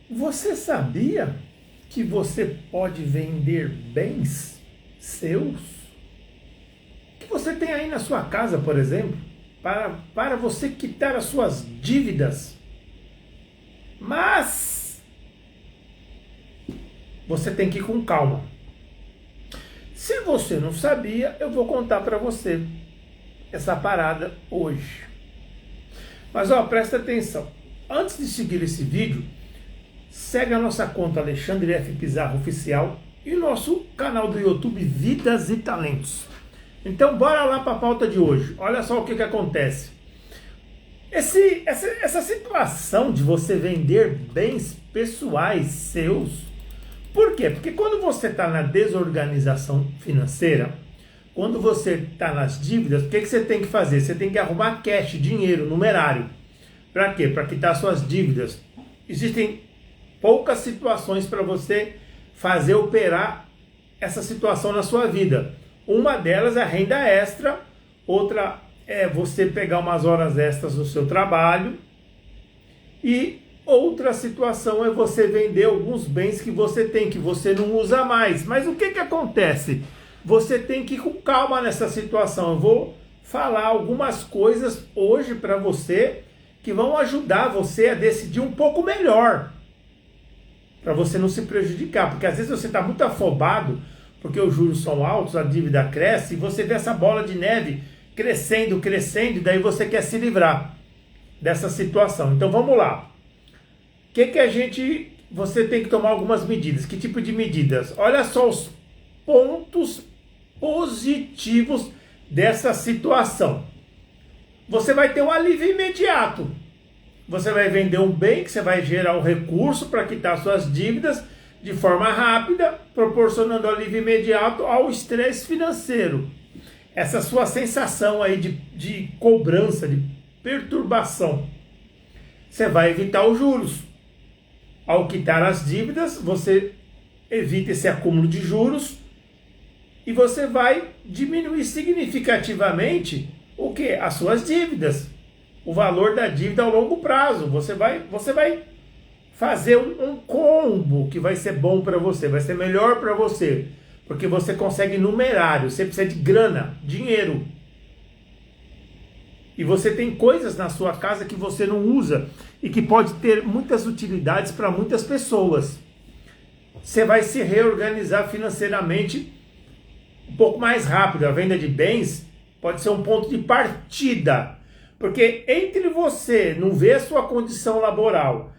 Você sabia que você pode vender bens seus? Que você tem aí na sua casa, por exemplo, para você quitar as suas dívidas. Mas você tem que ir com calma. Se você não sabia, eu vou contar para você essa parada hoje. Mas ó, presta atenção. Antes de seguir esse vídeo, segue a nossa conta Alexandre F. Pizarro Oficial e o nosso canal do YouTube Vidas e Talentos. Então bora lá para a pauta de hoje. Olha só o que acontece. Essa situação de você vender bens pessoais seus. Por quê? Porque quando você está na desorganização financeira, quando você está nas dívidas, o que você tem que fazer? Você tem que arrumar cash, dinheiro, numerário. Para quê? Para quitar suas dívidas. Existem poucas situações para você fazer operar essa situação na sua vida. Uma delas é a renda extra, outra é você pegar umas horas extras no seu trabalho e outra situação é você vender alguns bens que você tem, que você não usa mais. Mas o que acontece? Você tem que ir com calma nessa situação. Eu vou falar algumas coisas hoje para você que vão ajudar você a decidir um pouco melhor, para você não se prejudicar, porque às vezes você está muito afobado, porque os juros são altos, a dívida cresce, e você vê essa bola de neve crescendo, crescendo, e daí você quer se livrar dessa situação. Então vamos lá. Você tem que tomar algumas medidas. Que tipo de medidas? Olha só os pontos positivos dessa situação. Você vai ter um alívio imediato. Você vai vender um bem que você vai gerar um recurso para quitar suas dívidas de forma rápida, proporcionando alívio imediato ao estresse financeiro. Essa sua sensação aí de cobrança, de perturbação. Você vai evitar os juros. Ao quitar as dívidas, você evita esse acúmulo de juros e você vai diminuir significativamente o quê? As suas dívidas. O valor da dívida ao longo prazo. Você vai fazer um combo que vai ser bom para você, vai ser melhor para você, porque você consegue numerário, você precisa de grana, dinheiro. E você tem coisas na sua casa que você não usa e que pode ter muitas utilidades para muitas pessoas. Você vai se reorganizar financeiramente um pouco mais rápido. A venda de bens pode ser um ponto de partida. Porque entre você não ver a sua condição laboral,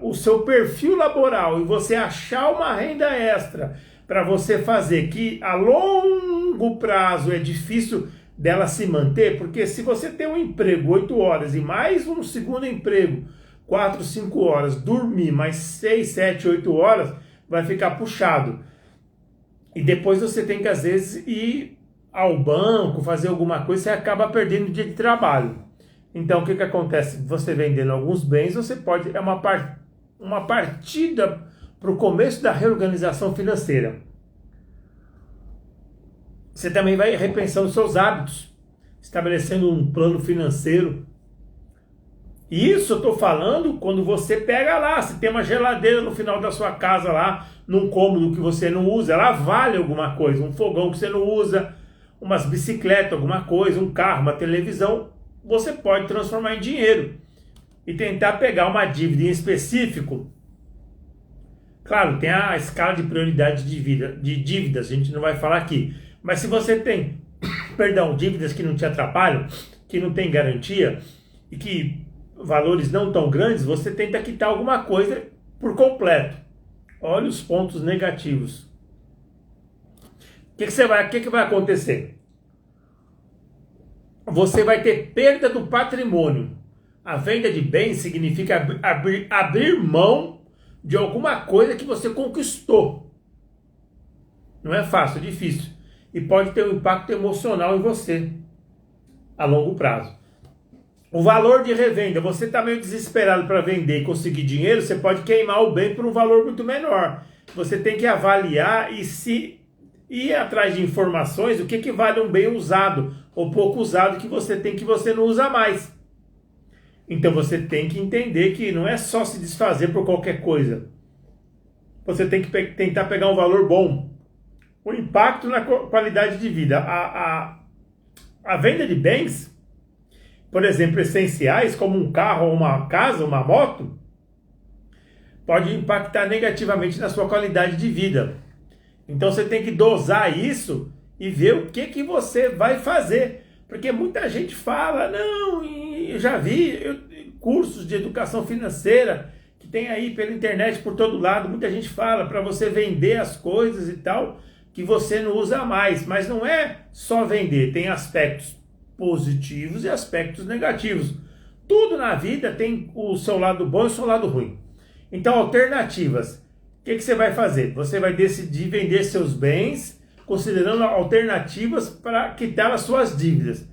o seu perfil laboral e você achar uma renda extra para você fazer, que a longo prazo é difícil dela se manter, porque se você tem um emprego 8 horas e mais um segundo emprego 4, 5 horas, dormir mais 6, 7, 8 horas, vai ficar puxado. E depois você tem que às vezes ir ao banco, fazer alguma coisa, você acaba perdendo o dia de trabalho. Então o que acontece? Você vendendo alguns bens, você pode, uma partida para o começo da reorganização financeira. Você também vai repensando seus hábitos, estabelecendo um plano financeiro. Isso eu estou falando quando você pega lá, se tem uma geladeira no final da sua casa lá, num cômodo que você não usa, ela vale alguma coisa, um fogão que você não usa, umas bicicletas, alguma coisa, um carro, uma televisão, você pode transformar em dinheiro e tentar pegar uma dívida em específico. Claro, tem a escala de prioridade de dívidas, a gente não vai falar aqui. Mas se você tem, dívidas que não te atrapalham, que não tem garantia e que valores não tão grandes, você tenta quitar alguma coisa por completo. Olha os pontos negativos. O que vai acontecer? Você vai ter perda do patrimônio. A venda de bens significa abrir mão de alguma coisa que você conquistou. Não é fácil, é difícil. E pode ter um impacto emocional em você a longo prazo. O valor de revenda, você está meio desesperado para vender e conseguir dinheiro, você pode queimar o bem por um valor muito menor. Você tem que avaliar e se ir atrás de informações do que vale um bem usado ou pouco usado que você tem que você não usa mais. Então você tem que entender que não é só se desfazer por qualquer coisa. Você tem que tentar pegar um valor bom. O impacto na qualidade de vida. A venda de bens, por exemplo, essenciais, como um carro, uma casa, uma moto, pode impactar negativamente na sua qualidade de vida. Então você tem que dosar isso e ver o que você vai fazer. Porque muita gente fala, não, eu já vi cursos de educação financeira que tem aí pela internet por todo lado, muita gente fala para você vender as coisas e tal, que você não usa mais, mas não é só vender, tem aspectos positivos e aspectos negativos. Tudo na vida tem o seu lado bom e o seu lado ruim. Então, alternativas. O que você vai fazer? Você vai decidir vender seus bens, considerando alternativas para quitar as suas dívidas.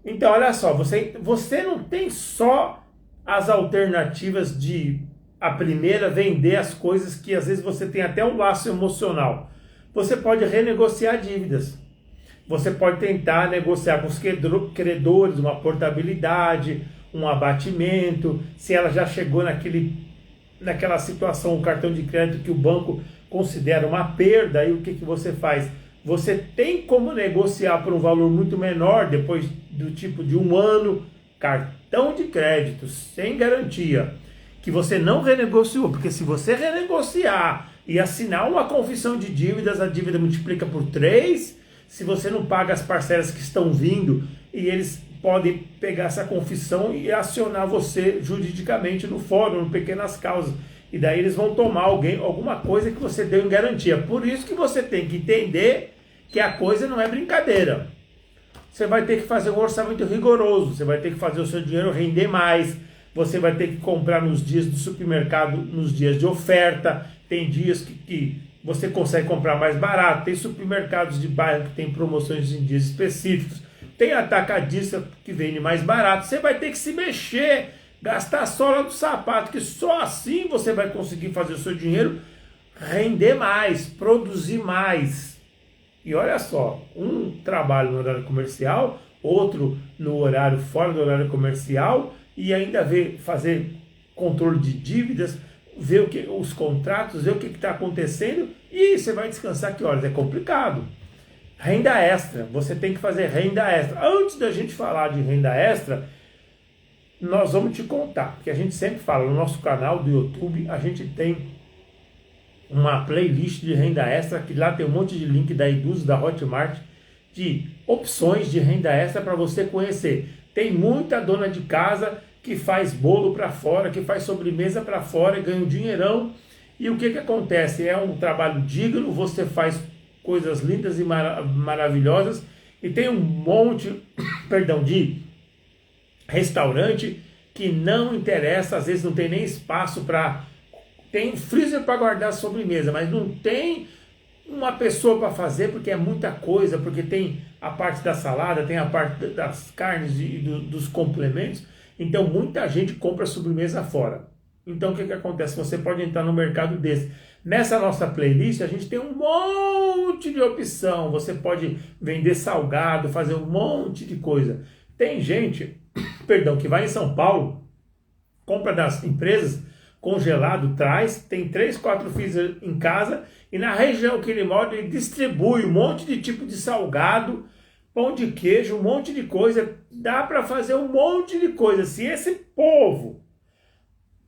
Então, olha só, você não tem só as alternativas de, a primeira, vender as coisas que às vezes você tem até um laço emocional. Você pode renegociar dívidas. Você pode tentar negociar com os credores uma portabilidade, um abatimento, se ela já chegou naquela situação, o cartão de crédito que o banco considera uma perda, aí o que você faz? Você tem como negociar por um valor muito menor, depois do tipo de 1 ano, cartão de crédito, sem garantia, que você não renegociou, porque se você renegociar e assinar uma confissão de dívidas, a dívida multiplica por 3, se você não paga as parcelas que estão vindo, e eles podem pegar essa confissão e acionar você juridicamente no fórum, no Pequenas Causas, e daí eles vão tomar alguma coisa que você deu em garantia. Por isso que você tem que entender que a coisa não é brincadeira. Você vai ter que fazer um orçamento rigoroso, você vai ter que fazer o seu dinheiro render mais, você vai ter que comprar nos dias do supermercado, nos dias de oferta. Tem dias que você consegue comprar mais barato, tem supermercados de bairro que tem promoções em dias específicos, tem atacadista que vende mais barato. Você vai ter que se mexer, gastar a sola do sapato, que só assim você vai conseguir fazer o seu dinheiro render mais, produzir mais. E olha só, um trabalho no horário comercial, outro no horário fora do horário comercial, e ainda fazer controle de dívidas, ver os contratos, ver o que está acontecendo, e você vai descansar que horas? É complicado. Renda extra, você tem que fazer renda extra. Antes da gente falar de renda extra, nós vamos te contar, porque a gente sempre fala, no nosso canal do YouTube, a gente tem uma playlist de renda extra, que lá tem um monte de link da Eduz, da Hotmart, de opções de renda extra para você conhecer. Tem muita dona de casa que faz bolo para fora, que faz sobremesa para fora e ganha um dinheirão. E o que acontece? É um trabalho digno, você faz coisas lindas e maravilhosas, e tem um monte, de restaurante que não interessa, às vezes não tem nem espaço para... Tem freezer para guardar sobremesa, mas não tem uma pessoa para fazer, porque é muita coisa, porque tem a parte da salada, tem a parte das carnes e dos complementos. Então muita gente compra sobremesa fora. Então o que acontece? Você pode entrar no mercado desse. Nessa nossa playlist a gente tem um monte de opção. Você pode vender salgado, fazer um monte de coisa. Tem gente, que vai em São Paulo, compra das empresas congelado, traz, tem 3, 4 freezer em casa, e na região que ele mora ele distribui um monte de tipo de salgado, pão de queijo, um monte de coisa. Dá para fazer um monte de coisa. Se esse povo,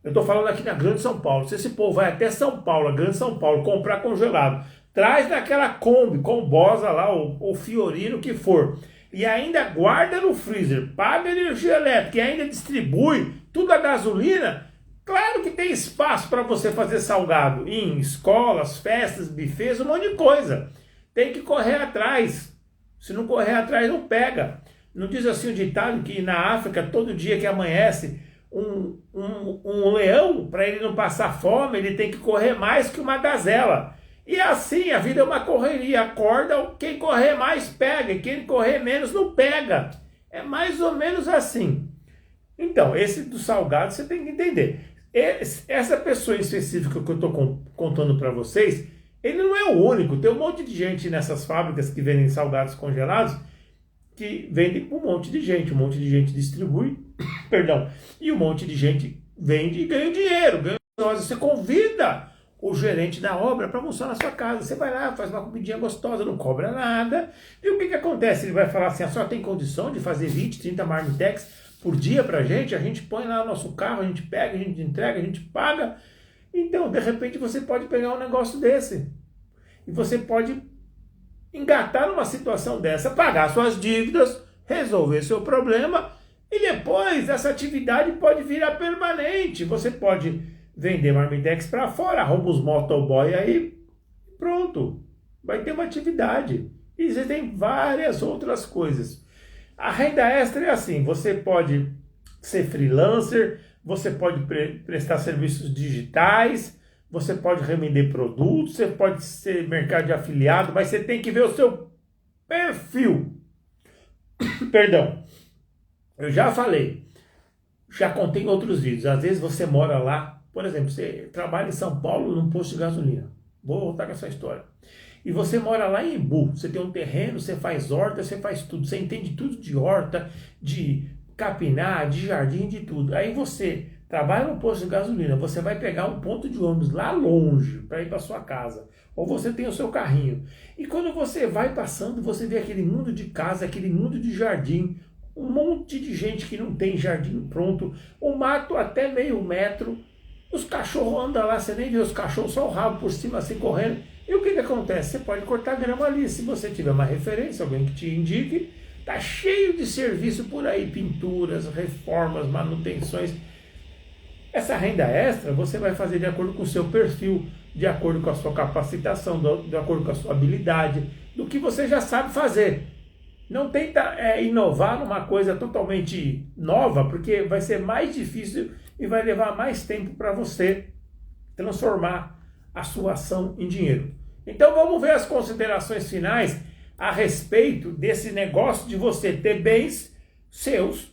eu estou falando aqui na Grande São Paulo, se esse povo vai até São Paulo, a Grande São Paulo, comprar congelado, traz daquela Kombi, Combosa lá, o Fiorino, que for, e ainda guarda no freezer, paga energia elétrica e ainda distribui tudo a gasolina, claro que tem espaço para você fazer salgado em escolas, festas, bufês, um monte de coisa. Tem que correr atrás. Se não correr atrás, não pega. Não diz assim o ditado que na África, todo dia que amanhece, um leão, para ele não passar fome, ele tem que correr mais que uma gazela. E assim, a vida é uma correria. Acorda, quem correr mais pega, e quem correr menos não pega. É mais ou menos assim. Então, esse do salgado você tem que entender. Essa pessoa específica que eu estou contando para vocês, ele não é o único. Tem um monte de gente nessas fábricas que vendem salgados congelados que vende para um monte de gente distribui, perdão, e um monte de gente vende e ganha dinheiro. Você convida o gerente da obra para almoçar na sua casa. Você vai lá, faz uma comidinha gostosa, não cobra nada. E o que acontece? Ele vai falar assim, a senhora tem condição de fazer 20, 30 marmitex por dia para a gente põe lá no nosso carro, a gente pega, a gente entrega, a gente paga. Então, de repente, você pode pegar um negócio desse. E você pode engatar numa situação dessa, pagar suas dívidas, resolver seu problema, e depois essa atividade pode virar permanente. Você pode vender marmitex para fora, arruma os motoboy aí, pronto, vai ter uma atividade. E existem várias outras coisas. A renda extra é assim, você pode ser freelancer, você pode prestar serviços digitais, você pode revender produtos, você pode ser mercado de afiliado, mas você tem que ver o seu perfil. Perdão, eu já falei, já contei em outros vídeos, às vezes você mora lá, por exemplo, você trabalha em São Paulo num posto de gasolina, vou voltar com essa história, e você mora lá em Embu, você tem um terreno, você faz horta, você faz tudo, você entende tudo de horta, de capinar, de jardim, de tudo, aí você trabalha no posto de gasolina, você vai pegar um ponto de ônibus lá longe para ir para sua casa, ou você tem o seu carrinho, e quando você vai passando, você vê aquele mundo de casa, aquele mundo de jardim, um monte de gente que não tem jardim pronto, o mato até meio metro, os cachorros andam lá, você nem vê os cachorros, só o rabo por cima assim correndo, e o que acontece? Você pode cortar grama ali, se você tiver uma referência, alguém que te indique, tá cheio de serviço por aí, pinturas, reformas, manutenções. Essa renda extra você vai fazer de acordo com o seu perfil, de acordo com a sua capacitação, de acordo com a sua habilidade, do que você já sabe fazer. Não tenta inovar numa coisa totalmente nova, porque vai ser mais difícil e vai levar mais tempo para você transformar a sua ação em dinheiro. Então vamos ver as considerações finais a respeito desse negócio de você ter bens seus,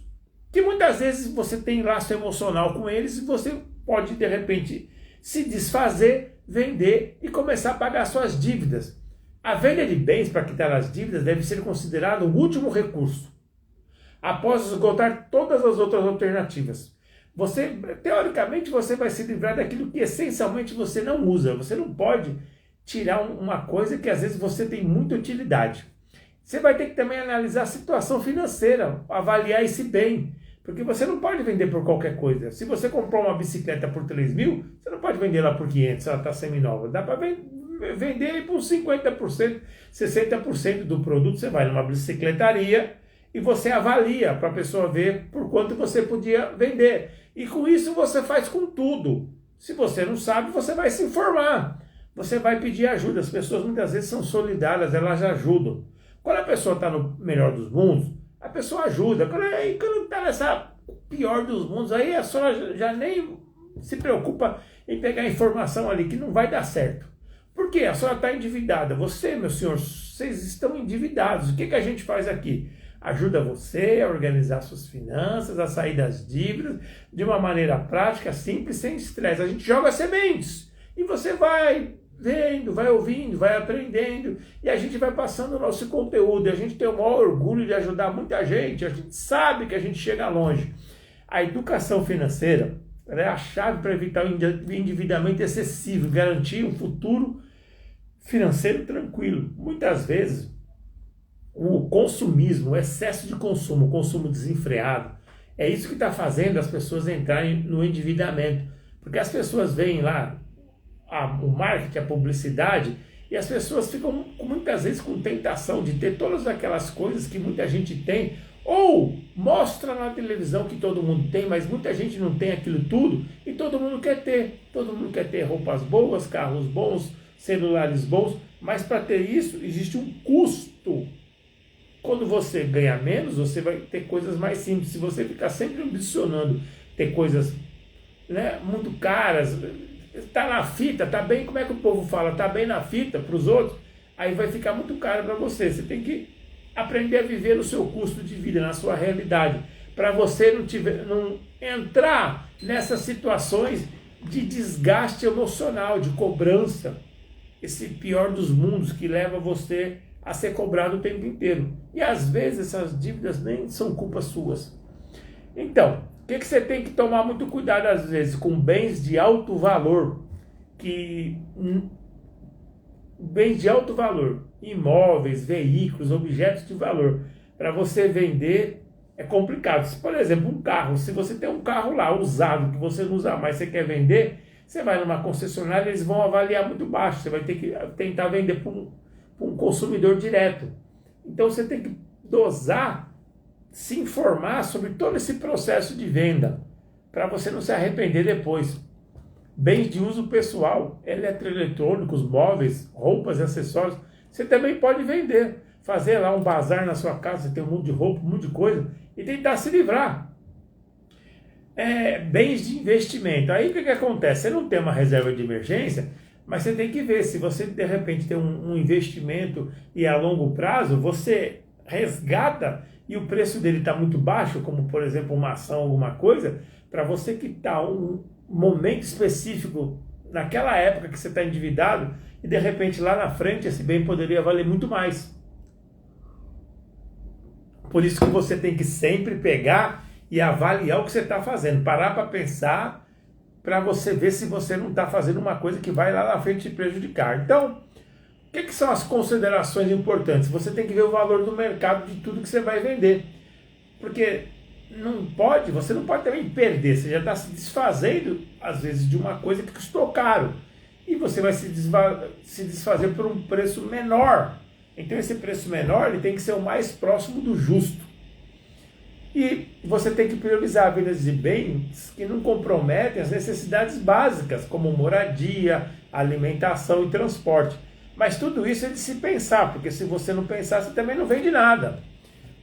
que muitas vezes você tem laço emocional com eles e você pode, de repente, se desfazer, vender e começar a pagar suas dívidas. A venda de bens para quitar as dívidas deve ser considerado o último recurso, após esgotar todas as outras alternativas. Teoricamente, você vai se livrar daquilo que essencialmente você não usa. Você não pode tirar uma coisa que às vezes você tem muita utilidade. Você vai ter que também analisar a situação financeira, avaliar esse bem. Porque você não pode vender por qualquer coisa. Se você comprou uma bicicleta por 3 mil, você não pode vender ela por 500, ela está semi-nova. Dá para vender por 50%, 60% do produto. Você vai numa bicicletaria e você avalia para a pessoa ver por quanto você podia vender. E com isso você faz com tudo. Se você não sabe, você vai se informar. Você vai pedir ajuda. As pessoas muitas vezes são solidárias, elas ajudam. Quando a pessoa está no melhor dos mundos, a pessoa ajuda. Quando está nessa pior dos mundos, aí a senhora já nem se preocupa em pegar informação ali, que não vai dar certo. Por quê? A senhora está endividada. Você, meu senhor, vocês estão endividados. O que a gente faz aqui? Ajuda você a organizar suas finanças, a sair das dívidas, de uma maneira prática, simples, sem estresse. A gente joga sementes e você vai vendo, vai ouvindo, vai aprendendo, e a gente vai passando o nosso conteúdo, e a gente tem o maior orgulho de ajudar muita gente, a gente sabe que a gente chega longe. A educação financeira é a chave para evitar o endividamento excessivo, garantir um futuro financeiro tranquilo. Muitas vezes, o consumismo, o excesso de consumo, o consumo desenfreado, é isso que está fazendo as pessoas entrarem no endividamento, porque as pessoas veem lá o marketing, a publicidade, e as pessoas ficam muitas vezes com tentação de ter todas aquelas coisas que muita gente tem, ou mostra na televisão que todo mundo tem, mas muita gente não tem aquilo tudo, e todo mundo quer ter. Todo mundo quer ter roupas boas, carros bons, celulares bons, mas para ter isso existe um custo. Quando você ganha menos, você vai ter coisas mais simples. Se você ficar sempre ambicionando ter coisas, né, muito caras, está na fita, está bem, como é que o povo fala? Está bem na fita para os outros, aí vai ficar muito caro para você. Você tem que aprender a viver no seu custo de vida, na sua realidade, para você não entrar nessas situações de desgaste emocional, de cobrança, esse pior dos mundos que leva você a ser cobrado o tempo inteiro. E às vezes essas dívidas nem são culpas suas. Então, o que você tem que tomar muito cuidado às vezes com bens de alto valor, bens de alto valor, imóveis, veículos, objetos de valor, para você vender é complicado. Se, por exemplo, um carro, se você tem um carro lá usado que você não usa mais, você quer vender, você vai numa concessionária, eles vão avaliar muito baixo, você vai ter que tentar vender para um consumidor direto. Então você tem que dosar, se informar sobre todo esse processo de venda, para você não se arrepender depois. Bens de uso pessoal, eletroeletrônicos, móveis, roupas e acessórios, você também pode vender. Fazer lá um bazar na sua casa, você tem um monte de roupa, um monte de coisa, e tentar se livrar. Bens de investimento. Aí o que acontece? Você não tem uma reserva de emergência, mas você tem que ver, se você de repente tem um investimento e a longo prazo, você resgata e o preço dele está muito baixo, como por exemplo uma ação, alguma coisa, para você quitar um momento específico, naquela época que você está endividado, e de repente lá na frente esse bem poderia valer muito mais. Por isso que você tem que sempre pegar e avaliar o que você está fazendo, parar para pensar, para você ver se você não está fazendo uma coisa que vai lá na frente te prejudicar. Então, o que são as considerações importantes? Você tem que ver o valor do mercado de tudo que você vai vender, porque você não pode também perder, você já está se desfazendo, às vezes, de uma coisa que custou caro, e você vai se desfazer por um preço menor. Então esse preço menor ele tem que ser o mais próximo do justo. E você tem que priorizar vendas de bens que não comprometem as necessidades básicas, como moradia, alimentação e transporte. Mas tudo isso é de se pensar, porque se você não pensar, você também não vende nada.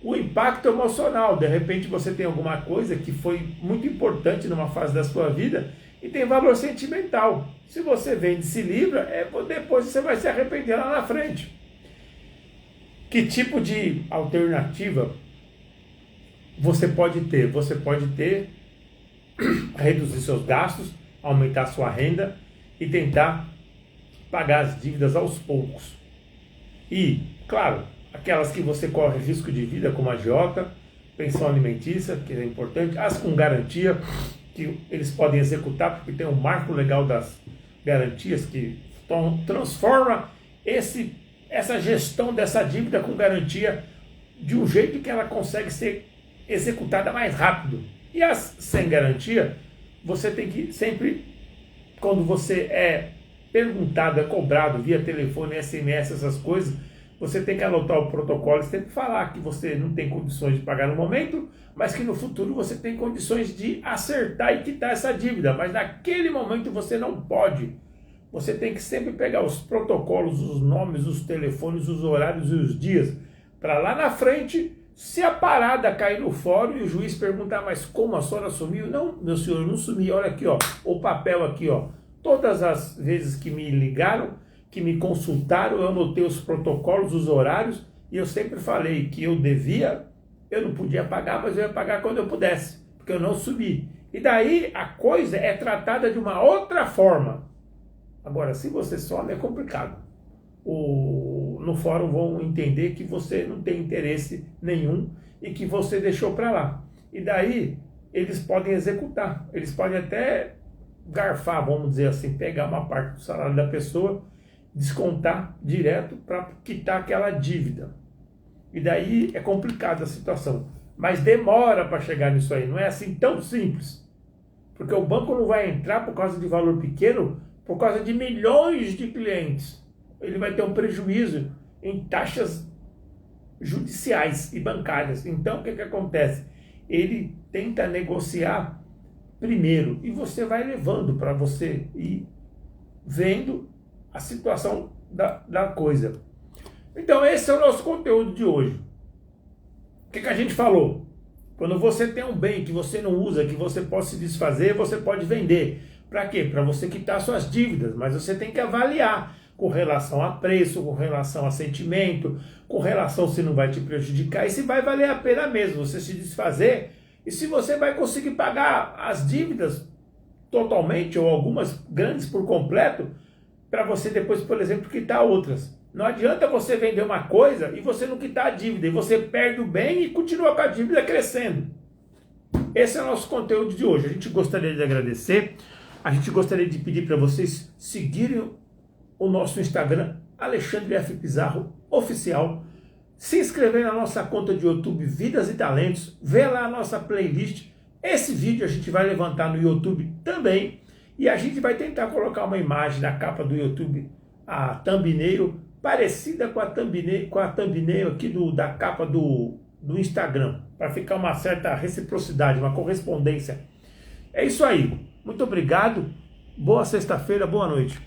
O impacto emocional, de repente você tem alguma coisa que foi muito importante numa fase da sua vida e tem valor sentimental. Se você vende e se livra, depois você vai se arrepender lá na frente. Que tipo de alternativa você pode ter? Você pode ter reduzir seus gastos, aumentar sua renda e tentar pagar as dívidas aos poucos. E, claro, aquelas que você corre risco de vida, como a agiota, pensão alimentícia, que é importante, as com garantia, que eles podem executar, porque tem um marco legal das garantias que transforma essa gestão dessa dívida com garantia de um jeito que ela consegue ser executada mais rápido. E as sem garantia, você tem que sempre, quando você é perguntado, é cobrado via telefone, SMS, essas coisas, você tem que anotar o protocolo, você tem que falar que você não tem condições de pagar no momento, mas que no futuro você tem condições de acertar e quitar essa dívida, mas naquele momento você não pode. Você tem que sempre pegar os protocolos, os nomes, os telefones, os horários e os dias, para lá na frente, se a parada cair no fórum e o juiz perguntar, mas como a senhora sumiu? Não, meu senhor, eu não sumi, olha aqui, ó, o papel aqui, ó. Todas as vezes que me ligaram, que me consultaram, eu anotei os protocolos, os horários, e eu sempre falei que eu não podia pagar, mas eu ia pagar quando eu pudesse, porque eu não subi. E daí a coisa é tratada de uma outra forma. Agora, se você some, é complicado. No fórum vão entender que você não tem interesse nenhum e que você deixou para lá. E daí eles podem executar, eles podem até garfar, vamos dizer assim, pegar uma parte do salário da pessoa, descontar direto para quitar aquela dívida. E daí é complicada a situação. Mas demora para chegar nisso aí, não é assim tão simples. Porque o banco não vai entrar por causa de valor pequeno, por causa de milhões de clientes. Ele vai ter um prejuízo em taxas judiciais e bancárias. Então, o que acontece? Ele tenta negociar primeiro e você vai levando para você ir vendo a situação da coisa. Então, esse é o nosso conteúdo de hoje. O que a gente falou? Quando você tem um bem que você não usa, que você pode se desfazer, você pode vender. Para quê? Para você quitar suas dívidas, mas você tem que avaliar com relação a preço, com relação a sentimento, com relação se não vai te prejudicar e se vai valer a pena mesmo você se desfazer e se você vai conseguir pagar as dívidas totalmente ou algumas grandes por completo para você depois, por exemplo, quitar outras. Não adianta você vender uma coisa e você não quitar a dívida, e você perde o bem e continua com a dívida crescendo. Esse é o nosso conteúdo de hoje. A gente gostaria de agradecer, a gente gostaria de pedir para vocês seguirem o nosso Instagram, Alexandre F. Pizarro Oficial, se inscrever na nossa conta de YouTube Vidas e Talentos, ver lá a nossa playlist. Esse vídeo a gente vai levantar no YouTube também, e a gente vai tentar colocar uma imagem na capa do YouTube, a thumbnail, parecida com a thumbnail aqui da capa do Instagram, para ficar uma certa reciprocidade, uma correspondência. É isso aí. Muito obrigado. Boa sexta-feira, boa noite.